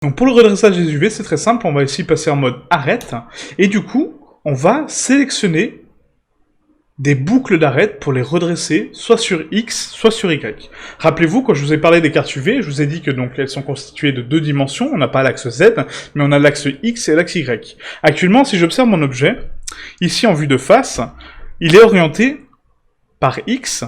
Donc pour le redressage des UV, c'est très simple, on va ici passer en mode arrête, et du coup, on va sélectionner des boucles d'arrêt pour les redresser, soit sur X, soit sur Y. Rappelez-vous, quand je vous ai parlé des cartes UV, je vous ai dit que donc elles sont constituées de 2 dimensions, on n'a pas l'axe Z, mais on a l'axe X et l'axe Y. Actuellement, si j'observe mon objet, ici en vue de face, il est orienté par X,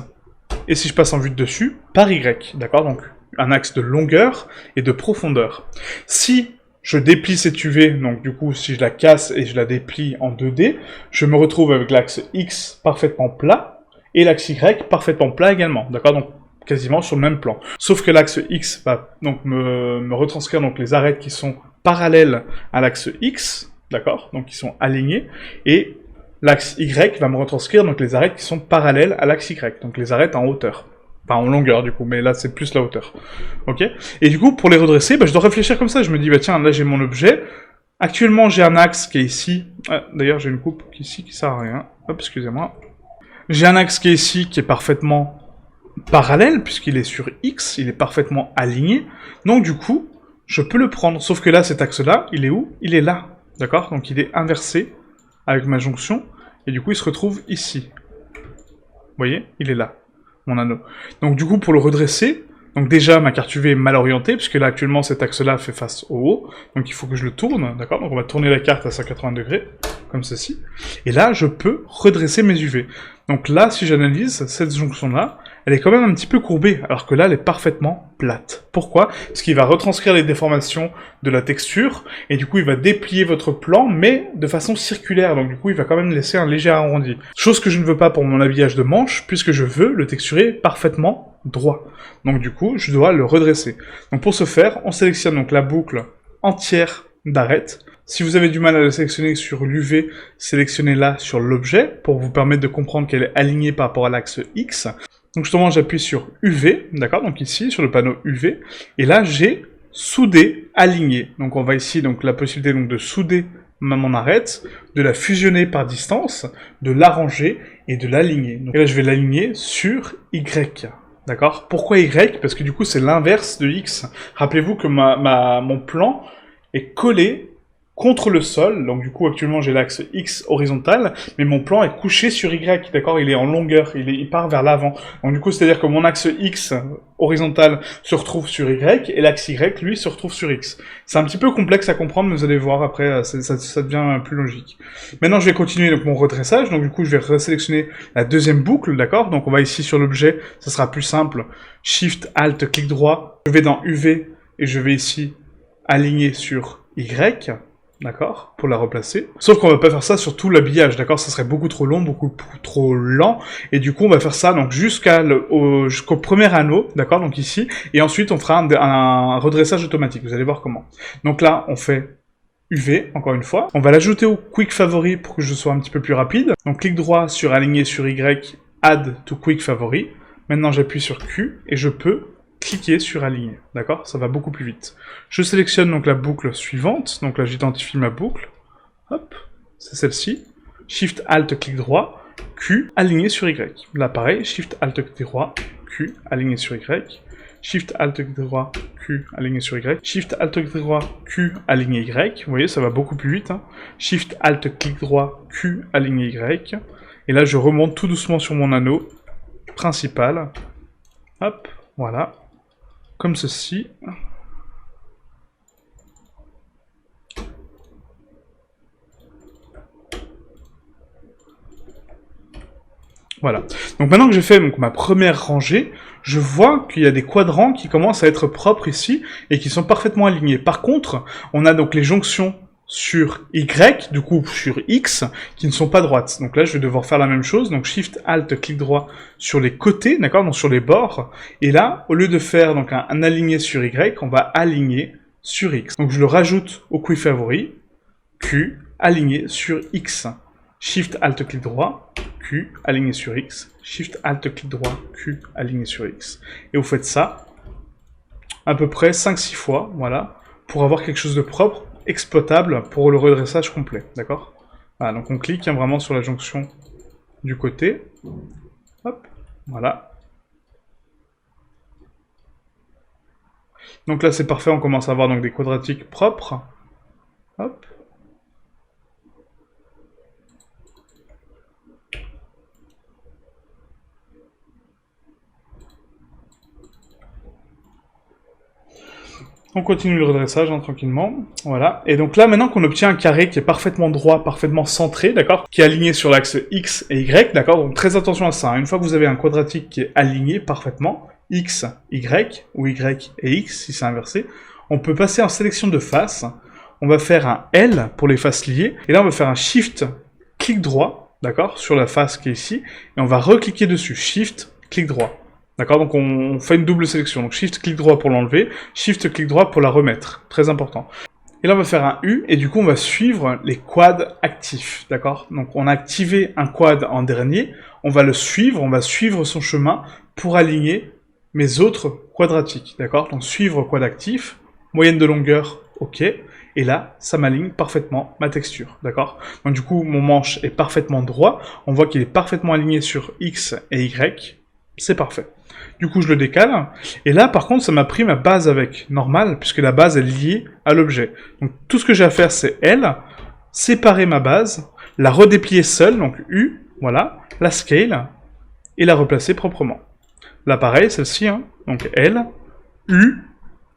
et si je passe en vue de dessus, par Y, d'accord? Donc un axe de longueur et de profondeur. Si je déplie cette UV, donc du coup, si je la casse et je la déplie en 2D, je me retrouve avec l'axe X parfaitement plat, et l'axe Y parfaitement plat également, d'accord? Donc quasiment sur le même plan. Sauf que l'axe X va donc me retranscrire donc les arêtes qui sont parallèles à l'axe X, d'accord? Donc qui sont alignés, et l'axe Y va me retranscrire donc les arêtes qui sont parallèles à l'axe Y, donc les arêtes en hauteur. Enfin, en longueur, du coup, mais là, c'est plus la hauteur. Ok? Et du coup, pour les redresser, bah, je dois réfléchir comme ça. Je me dis, bah tiens, là, j'ai mon objet. Actuellement, j'ai un axe qui est ici. Ah, d'ailleurs, j'ai une coupe ici qui sert à rien. Hop, excusez-moi. J'ai un axe qui est ici, qui est parfaitement parallèle, puisqu'il est sur X, il est parfaitement aligné. Donc, du coup, je peux le prendre. Sauf que là, cet axe-là, il est où? Il est là. D'accord? Donc, il est inversé avec ma jonction. Et du coup, il se retrouve ici. Vous voyez? Il est là. Mon anneau. Donc du coup, pour le redresser, donc déjà, ma carte UV est mal orientée, puisque là, actuellement, cet axe-là fait face au haut, donc il faut que je le tourne, d'accord? Donc on va tourner la carte à 180 degrés, comme ceci, et là, je peux redresser mes UV. Donc là, si j'analyse, cette jonction-là, elle est quand même un petit peu courbée, alors que là, elle est parfaitement plate. Pourquoi? Parce qu'il va retranscrire les déformations de la texture, et du coup, il va déplier votre plan, mais de façon circulaire, donc du coup, il va quand même laisser un léger arrondi. Chose que je ne veux pas pour mon habillage de manche, puisque je veux le texturer parfaitement droit. Donc du coup, je dois le redresser. Donc pour ce faire, on sélectionne donc la boucle entière d'arête. Si vous avez du mal à la sélectionner sur l'UV, sélectionnez-la sur l'objet, pour vous permettre de comprendre qu'elle est alignée par rapport à l'axe X. Donc justement, j'appuie sur UV, d'accord, donc ici, sur le panneau UV, et là, j'ai soudé, aligné. Donc on va ici, donc la possibilité donc de souder mon arête, de la fusionner par distance, de l'arranger et de l'aligner. Donc là, je vais l'aligner sur Y. D'accord? Pourquoi Y? Parce que du coup, c'est l'inverse de X. Rappelez-vous que mon plan est collé contre le sol, donc du coup actuellement j'ai l'axe X horizontal, mais mon plan est couché sur Y, d'accord? Il est en longueur, il part vers l'avant. Donc du coup c'est-à-dire que mon axe X horizontal se retrouve sur Y, et l'axe Y, lui, se retrouve sur X. C'est un petit peu complexe à comprendre, mais vous allez voir après, ça devient plus logique. Maintenant je vais continuer donc mon redressage, donc du coup je vais resélectionner la deuxième boucle, d'accord? Donc on va ici sur l'objet, ça sera plus simple, Shift, Alt, clic droit, je vais dans UV, et je vais ici aligner sur Y, d'accord, pour la replacer. Sauf qu'on va pas faire ça sur tout l'habillage, d'accord, ça serait beaucoup trop long, beaucoup trop lent, et du coup on va faire ça donc jusqu'au premier anneau, d'accord, donc ici, et ensuite on fera un redressage automatique, vous allez voir comment. Donc là, on fait UV, encore une fois, on va l'ajouter au Quick Favori pour que je sois un petit peu plus rapide, donc clic droit sur aligner sur Y, Add to Quick Favori, maintenant j'appuie sur Q, et je peux cliquer sur aligner, d'accord? Ça va beaucoup plus vite. Je sélectionne donc la boucle suivante, donc là j'identifie ma boucle, hop, c'est celle-ci, Shift Alt clic droit, Q, aligner sur Y. Là pareil, Shift Alt clic droit, Q, aligner sur Y, Shift Alt clic droit, Q, aligner sur Y, Shift Alt clic droit, Q, aligner Y, vous voyez ça va beaucoup plus vite, hein. Shift Alt clic droit, Q, aligner Y, et là je remonte tout doucement sur mon anneau principal, hop, voilà, comme ceci. Voilà. Donc maintenant que j'ai fait donc, ma première rangée, je vois qu'il y a des quadrants qui commencent à être propres ici et qui sont parfaitement alignés. Par contre, on a donc les jonctions sur Y, du coup sur X, qui ne sont pas droites. Donc là, je vais devoir faire la même chose. Donc Shift, Alt, clic droit sur les côtés, d'accord, donc sur les bords. Et là, au lieu de faire donc un aligné sur Y, on va aligner sur X. Donc je le rajoute au Quick Favori, Q, aligné sur X. Shift, Alt, clic droit, Q, aligné sur X. Shift, Alt, clic droit, Q, aligné sur X. Et vous faites ça à peu près 5-6 fois, voilà, pour avoir quelque chose de propre, exploitable pour le redressage complet, d'accord? Voilà, donc on clique hein, vraiment sur la jonction du côté, hop, voilà. Donc là, c'est parfait, on commence à avoir donc des quadratiques propres. Hop. On continue le redressage tranquillement, voilà. Et donc là, maintenant qu'on obtient un carré qui est parfaitement droit, parfaitement centré, d'accord, qui est aligné sur l'axe X et Y, d'accord, donc très attention à ça. Hein. Une fois que vous avez un quadratique qui est aligné parfaitement, X, Y, ou Y et X, si c'est inversé, on peut passer en sélection de face. On va faire un L pour les faces liées, et là on va faire un Shift, clic droit, d'accord, sur la face qui est ici, et on va recliquer dessus, Shift, clic droit. D'accord, donc on fait une double sélection. Donc Shift, clic droit pour l'enlever, Shift, clic droit pour la remettre. Très important. Et là, on va faire un U, et du coup, on va suivre les quads actifs. D'accord, donc on a activé un quad en dernier, on va le suivre, on va suivre son chemin pour aligner mes autres quadratiques. D'accord, donc suivre quad actif, moyenne de longueur, ok. Et là, ça m'aligne parfaitement ma texture. D'accord, donc du coup, mon manche est parfaitement droit. On voit qu'il est parfaitement aligné sur X et Y. C'est parfait. Du coup, je le décale. Et là, par contre, ça m'a pris ma base avec. Normal, puisque la base est liée à l'objet. Donc, tout ce que j'ai à faire, c'est L, séparer ma base, la redéplier seule, donc U, voilà, la scale, et la replacer proprement. Là, pareil, celle-ci, hein, donc L, U,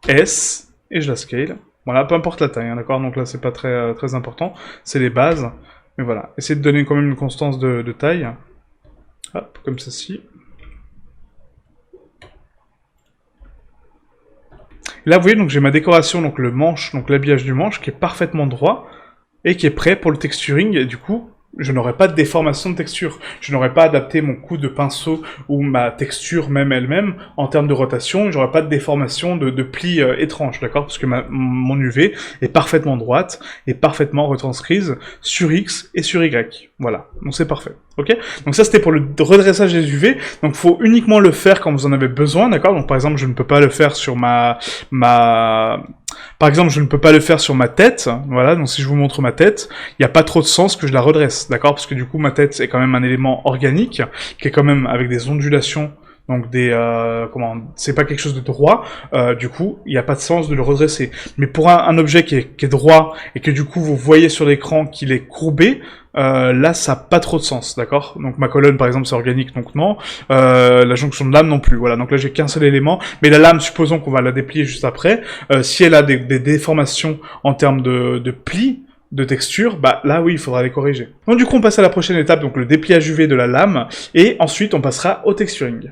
S, et je la scale. Voilà, peu importe la taille, hein, d'accord. Donc là, c'est pas très important. C'est les bases. Mais voilà, essayez de donner quand même une constance de taille. Hop, comme ceci. Là, vous voyez, donc j'ai ma décoration, donc le manche, donc l'habillage du manche, qui est parfaitement droit, et qui est prêt pour le texturing, et du coup, je n'aurai pas de déformation de texture. Je n'aurai pas adapté mon coup de pinceau, ou ma texture même elle-même, en termes de rotation, j'aurai pas de déformation de plis étranges, d'accord? Parce que mon UV est parfaitement droite, et parfaitement retranscrise sur X et sur Y. Voilà, donc c'est parfait. Ok, donc ça c'était pour le redressage des UV, donc faut uniquement le faire quand vous en avez besoin, d'accord? Donc par exemple je ne peux pas le faire sur par exemple je ne peux pas le faire sur ma tête, voilà, donc si je vous montre ma tête, il n'y a pas trop de sens que je la redresse, d'accord? Parce que du coup ma tête est quand même un élément organique, qui est quand même avec des ondulations, donc c'est pas quelque chose de droit, du coup, il n'y a pas de sens de le redresser. Mais pour un objet qui est droit, et que du coup vous voyez sur l'écran qu'il est courbé, là ça n'a pas trop de sens, d'accord? Donc ma colonne par exemple c'est organique, donc non, la jonction de lame non plus, voilà, donc là j'ai qu'un seul élément, mais la lame, supposons qu'on va la déplier juste après, si elle a des déformations en termes de plis, de texture, bah là oui, il faudra les corriger. Donc du coup on passe à la prochaine étape, donc le dépliage UV de la lame, et ensuite on passera au texturing.